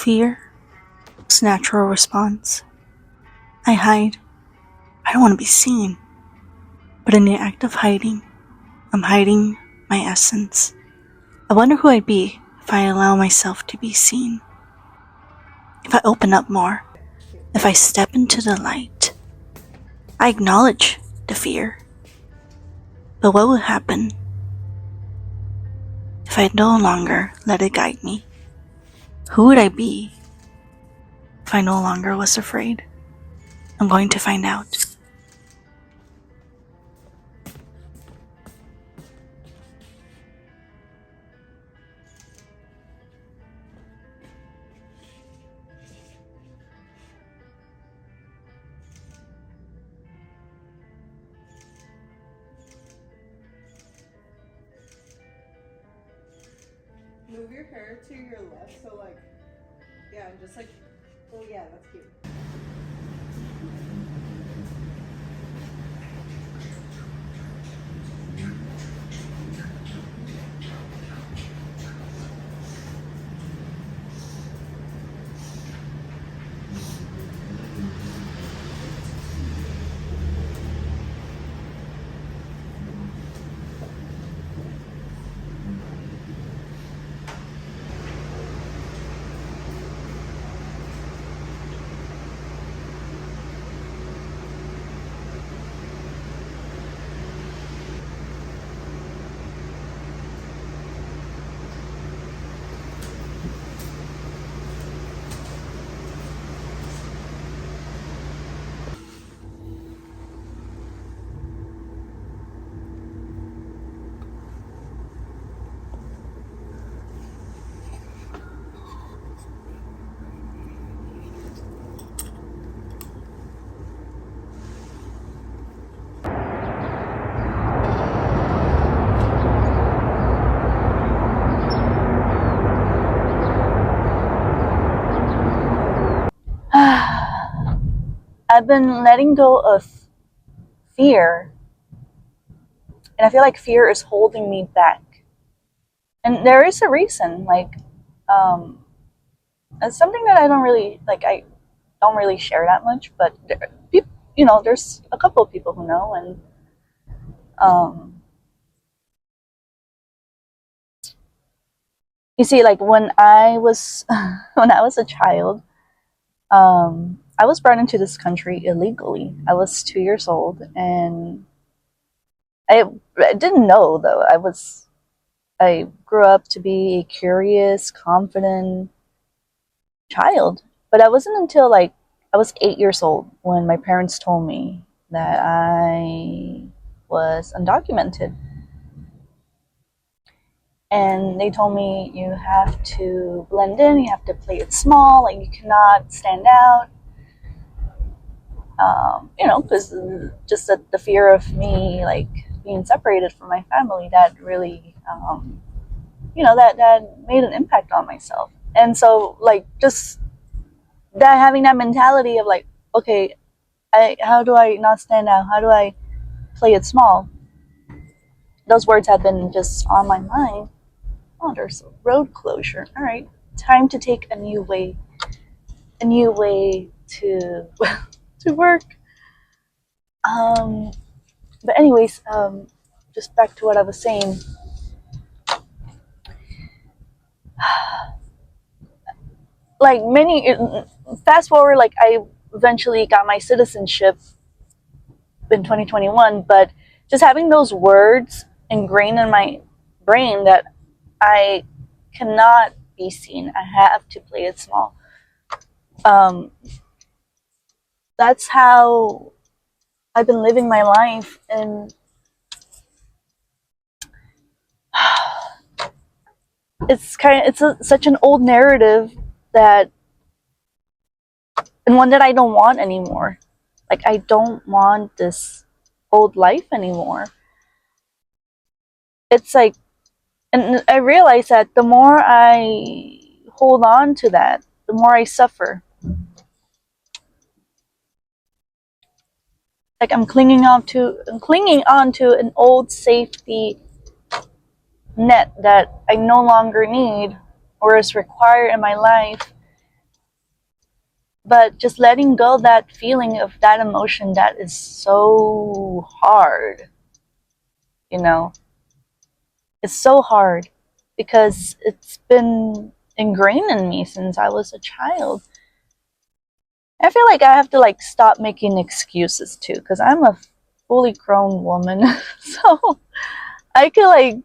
Fear is a natural response. I hide. I don't want to be seen. But in the act of hiding, I'm hiding my essence. I wonder who I'd be if I allow myself to be seen. If I open up more, if I step into the light. I acknowledge the fear. But what would happen if I no longer let it guide me? Who would I be if I no longer was afraid? I'm going to find out. Move your hair to your left, so like, yeah, and just like, oh yeah, that's cute. I've been letting go of fear, and I feel like fear is holding me back. And there is a reason, um, it's something that I don't really like. I don't really share that much, but there's a couple of people who know, and um, you see, like when I was when I was a child, I was brought into this country illegally. I was 2 years old, and I didn't know though. I grew up to be a curious, confident child. But it wasn't until like I was 8 years old when my parents told me that I was undocumented. And they told me you have to blend in, you have to play it small, like you cannot stand out. Because just the fear of me like being separated from my family, that really, that made an impact on myself. And so, like, just that having that mentality of like, okay, how do I not stand out? How do I play it small? Those words have been just on my mind. Oh, there's a road closure. All right, time to take a new way to to work. But anyways, just back to what I was saying. Like fast forward, like I eventually got my citizenship in 2021, but just having those words ingrained in my brain that I cannot be seen, I have to play it small. That's how I've been living my life, and such an old narrative that, and one that I don't want anymore. Like, I don't want this old life anymore. It's like, and I realize that the more I hold on to that, the more I suffer. Like I'm clinging on to an old safety net that I no longer need or is required in my life But just letting go that feeling of that emotion, that is so hard, you know. It's so hard because it's been ingrained in me since I was a child. I feel like I have to like stop making excuses too, because I'm a fully grown woman. So I can like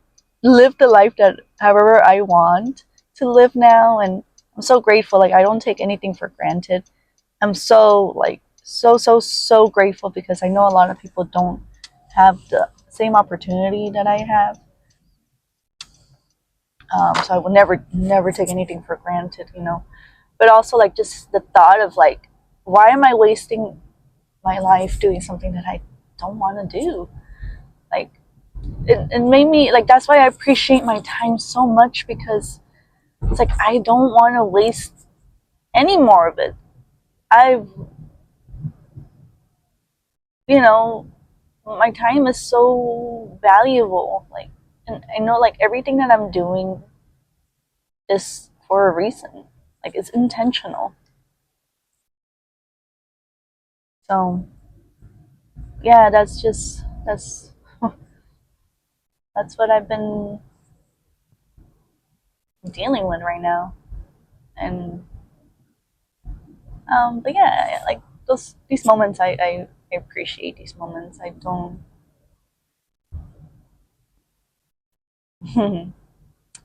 live the life that however I want to live now, and I'm so grateful. Like I don't take anything for granted. I'm so like so grateful because I know a lot of people don't have the same opportunity that I have. So I will never take anything for granted, you know. But also like just the thought of like, why am I wasting my life doing something that I don't want to do? Like it made me like, that's why I appreciate my time so much, because it's like I don't want to waste any more of it. I've you know my time is so valuable, like, and I know like everything that I'm doing is for a reason, like it's intentional. So yeah, that's what I've been dealing with right now. And but yeah, like these moments, I appreciate these moments. I don't.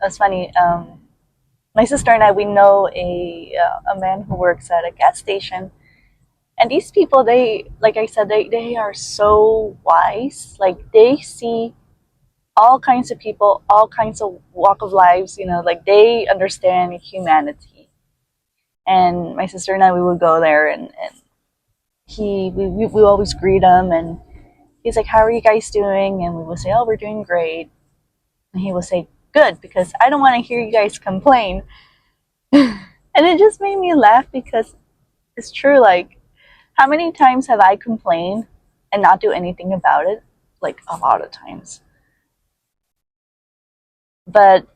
That's funny. My sister and I, we know a man who works at a gas station, and these people, they, like I said, they are so wise. Like they see all kinds of people, all kinds of walk of lives. You know, like they understand humanity. And my sister and I, we would go there, and we always greet him, and he's like, "How are you guys doing?" And we would say, "Oh, we're doing great." And he would say, "Good, because I don't want to hear you guys complain." And it just made me laugh because it's true. Like, how many times have I complained and not do anything about it? Like a lot of times. But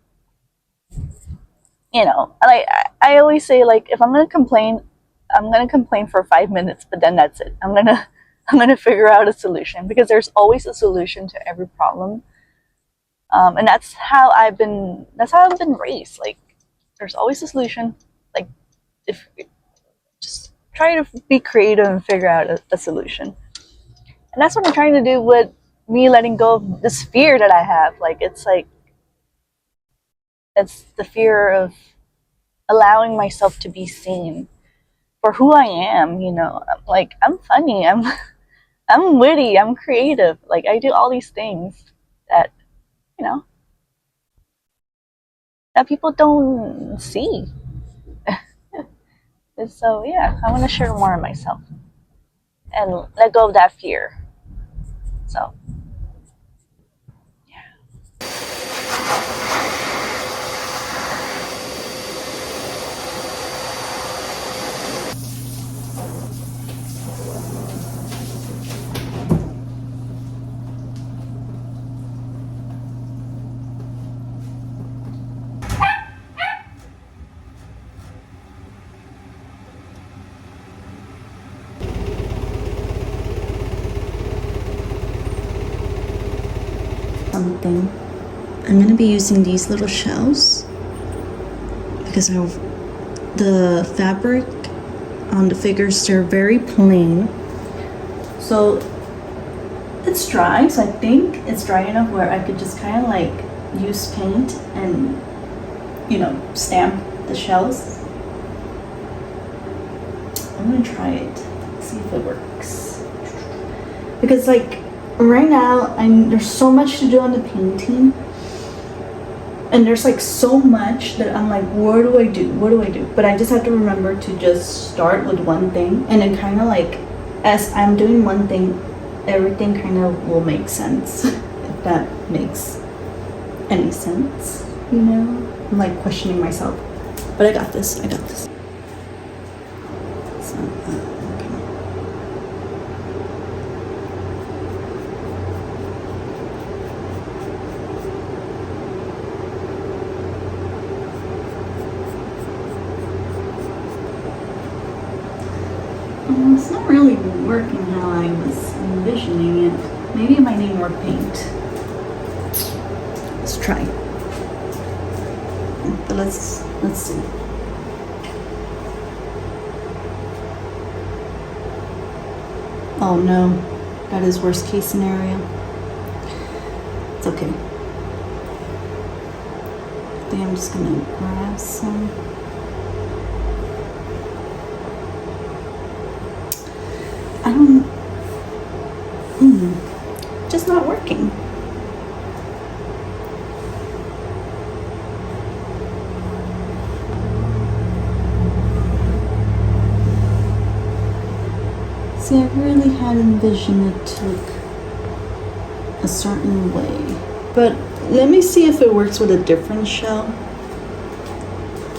like I always say, like if I'm gonna complain, I'm gonna complain for 5 minutes, but then that's it. I'm gonna figure out a solution, because there's always a solution to every problem. And that's how I've been raised. Like there's always a solution. Like if just try to be creative and figure out a solution. And that's what I'm trying to do with me letting go of this fear that I have. Like it's the fear of allowing myself to be seen for who I am. Like I'm funny. I'm witty. I'm creative. Like I do all these things that you know that people don't see. And so yeah, I want to share more of myself and let go of that fear. So something. I'm going to be using these little shells because the fabric on the figures, they're very plain. So it's dry, so I think it's dry enough where I could just kind of like use paint and stamp the shells. I'm gonna try it, see if it works. Because like right now, there's so much to do on the painting, and there's like so much that I'm like, what do I do? What do I do? But I just have to remember to just start with one thing, and then kind of like as I'm doing one thing, everything kind of will make sense. If that makes any sense, I'm like questioning myself, but I got this. So, It's not really working how I was envisioning it. Maybe it might need more paint. Let's try. But let's see. Oh no, that is worst case scenario. It's okay. I think I'm just gonna grab some. I don't. Just not working. See, I really had envisioned it to look a certain way. But let me see if it works with a different shell.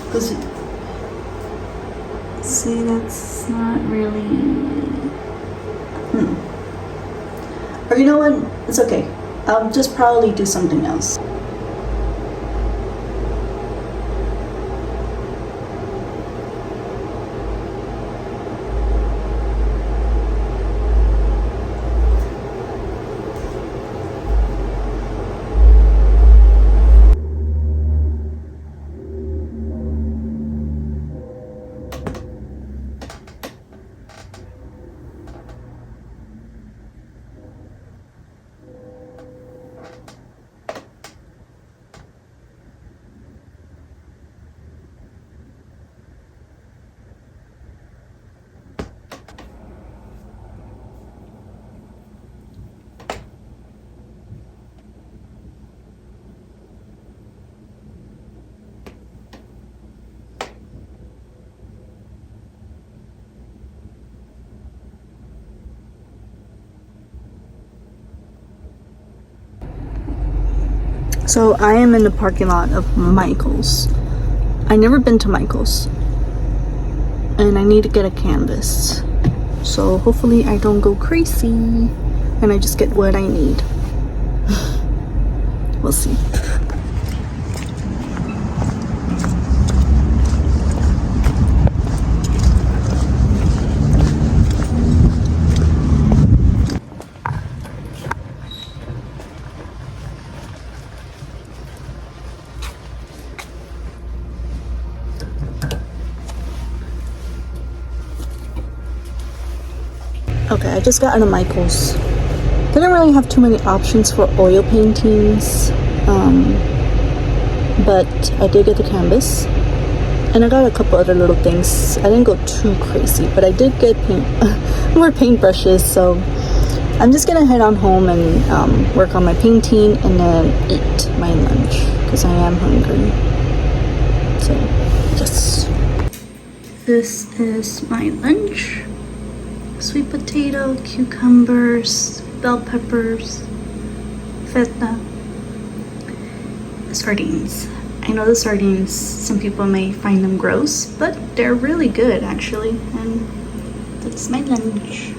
Because, see, that's not really... Or you know what? It's okay. I'll just probably do something else. So I am in the parking lot of Michael's. I never been to Michael's, and I need to get a canvas. So hopefully I don't go crazy and I just get what I need. We'll see. Okay, I just got out of Michael's. Didn't really have too many options for oil paintings, but I did get the canvas, and I got a couple other little things. I didn't go too crazy, but I did get more paintbrushes, so I'm just gonna head on home and work on my painting and then eat my lunch, because I am hungry. So, yes. This is my lunch. Sweet potato, cucumbers, bell peppers, feta, sardines. I know the sardines, some people may find them gross, but they're really good actually, and that's my lunch.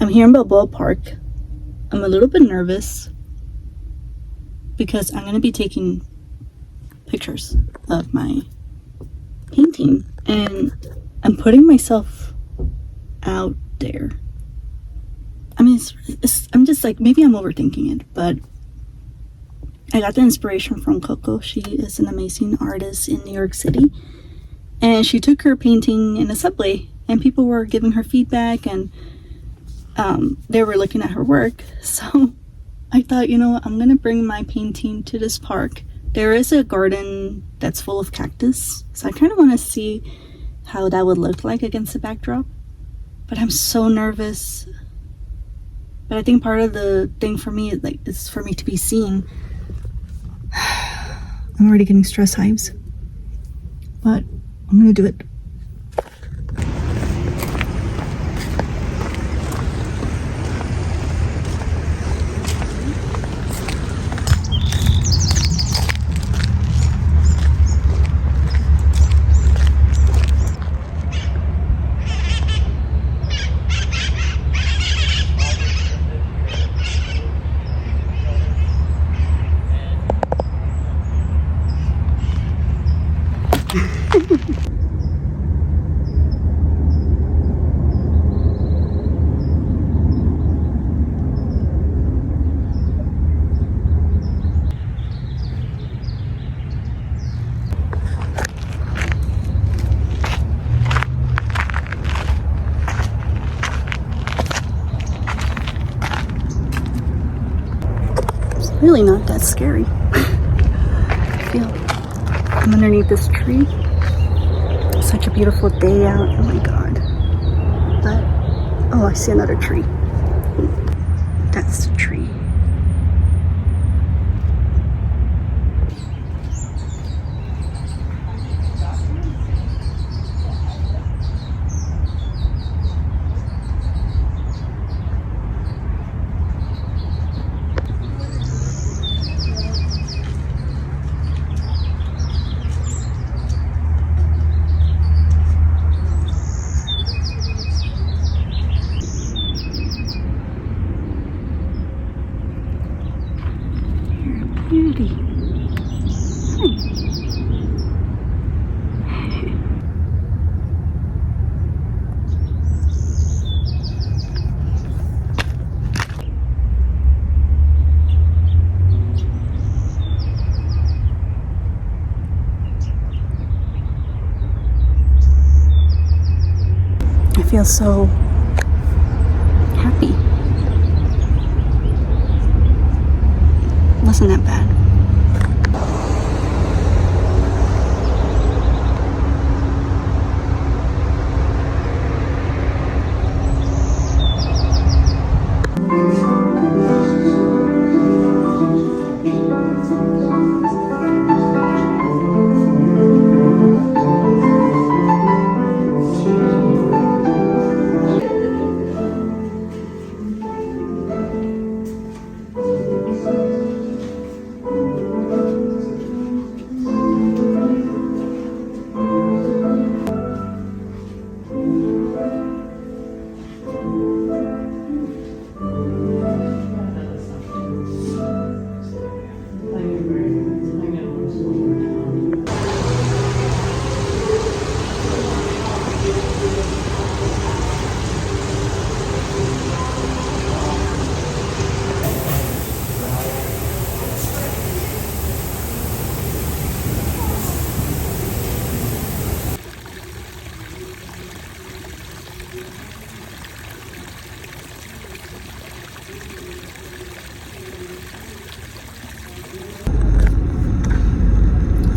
I'm here in Balboa Park. I'm a little bit nervous because I'm going to be taking pictures of my painting, and I'm putting myself out there. I mean, I'm just like, maybe I'm overthinking it, but I got the inspiration from Coco. She is an amazing artist in New York City, and she took her painting in a subway, and people were giving her feedback, and they were looking at her work. So I thought, you know what, I'm gonna bring my painting to this park. There is a garden that's full of cactus, so I kind of want to see how that would look like against the backdrop. But I'm so nervous. But I think part of the thing for me is for me to be seen. I'm already getting stress hives, but I'm gonna do it. Really not that scary. I feel I'm underneath this tree. Such a beautiful day out. Oh my god. But oh, I see another tree. That's the tree. Beauty. I feel so happy. Wasn't that bad.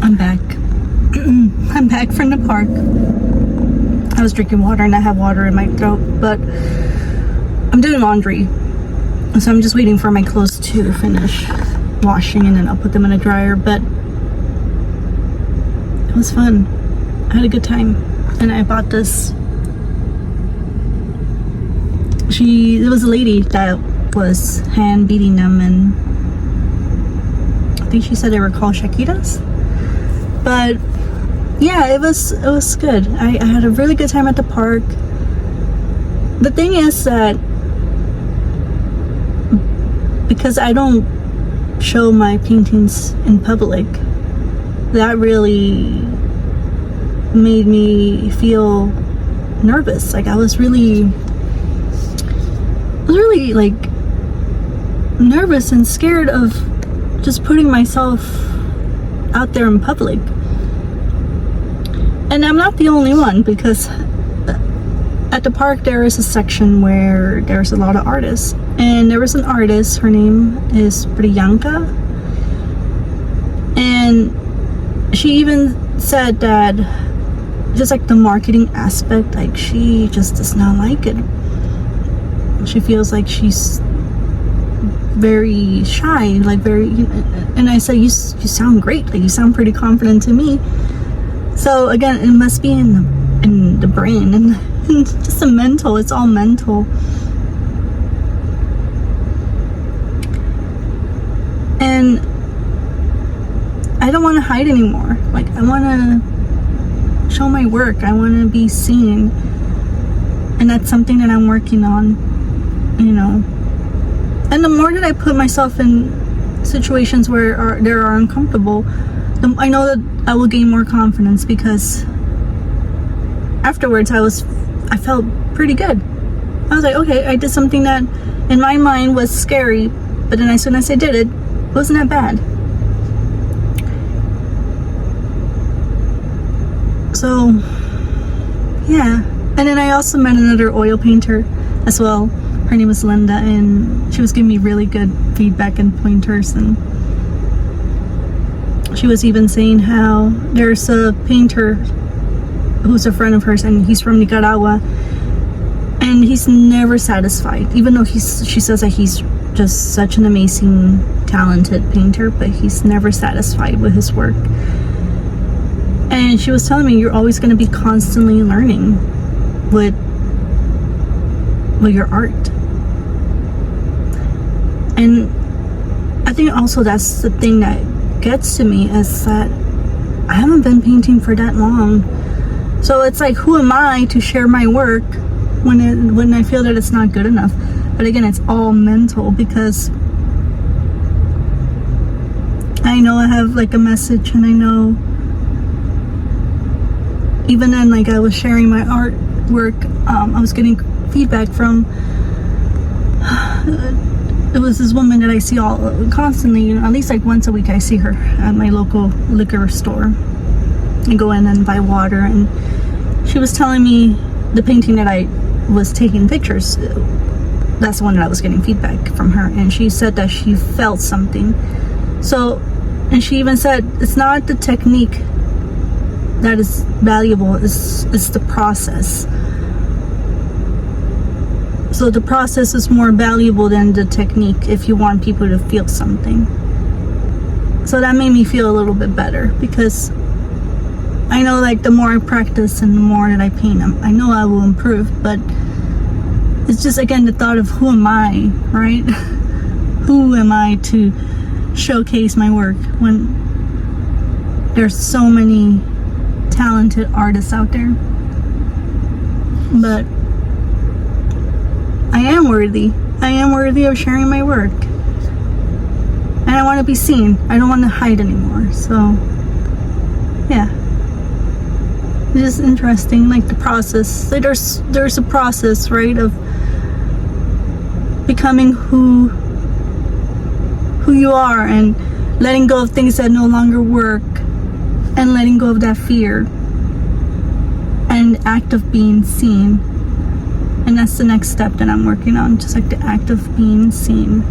I'm back. I'm back from the park. I was drinking water and I have water in my throat, but I'm doing laundry. So I'm just waiting for my clothes to finish washing and then I'll put them in a dryer. But it was fun. I had a good time. And I bought this. There was a lady that was hand beating them, and I think she said they were called Shakiras. But yeah, it was good. I had a really good time at the park. The thing is that because I don't show my paintings in public, that really made me feel nervous. Like I was really like nervous and scared of just putting myself out there in public. And I'm not the only one, because at the park there is a section where there's a lot of artists, and there was an artist, her name is Priyanka, and she even said that just like the marketing aspect, like she just does not like it. She feels like she's very shy, like very, and I said, you sound great, like you sound pretty confident to me. So again, it must be in the brain and just the mental. It's all mental. And I don't want to hide anymore. Like I want to show my work. I want to be seen, and that's something that I'm working on, you know. And the more that I put myself in situations where they are uncomfortable, I know that I will gain more confidence, because afterwards I felt pretty good. I was like, okay, I did something that in my mind was scary, but then as soon as I did it, wasn't that bad. So yeah. And then I also met another oil painter as well. Her name was Linda, and she was giving me really good feedback and pointers, and she was even saying how there's a painter who's a friend of hers, and he's from Nicaragua, and he's never satisfied, even though she says that he's just such an amazing, talented painter, but he's never satisfied with his work. And she was telling me, you're always going to be constantly learning with your art. And I think also that's the thing that gets to me, is that I haven't been painting for that long. So it's like, who am I to share my work when I feel that it's not good enough? But again, it's all mental, because I know I have like a message, and I know even then, like I was sharing my artwork, I was getting feedback from it was this woman that I see all constantly, you know, at least like once a week I see her at my local liquor store. I go in and buy water, and she was telling me the painting that I was taking pictures, that's the one that I was getting feedback from her, and she said that she felt something. So, and she even said it's not the technique that is valuable, it's the process. So the process is more valuable than the technique if you want people to feel something. So that made me feel a little bit better, because I know like the more I practice and the more that I paint, I know I will improve, but it's just again the thought of who am I, right? Who am I to showcase my work when there's so many talented artists out there? But I am worthy. I am worthy of sharing my work. And I want to be seen. I don't want to hide anymore. So, yeah. It's just interesting, like the process. Like there's a process, right, of becoming who you are, and letting go of things that no longer work, and letting go of that fear, and the act of being seen. And that's the next step that I'm working on, just like the act of being seen.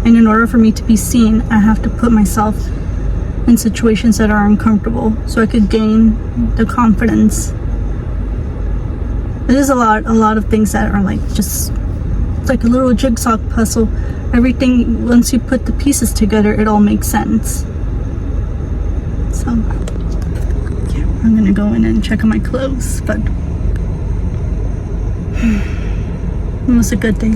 And in order for me to be seen, I have to put myself in situations that are uncomfortable, so I could gain the confidence. There's a lot of things that are like just, it's like a little jigsaw puzzle. Everything, once you put the pieces together, it all makes sense. So, yeah, I'm gonna go in and check on my clothes, but it was a good day.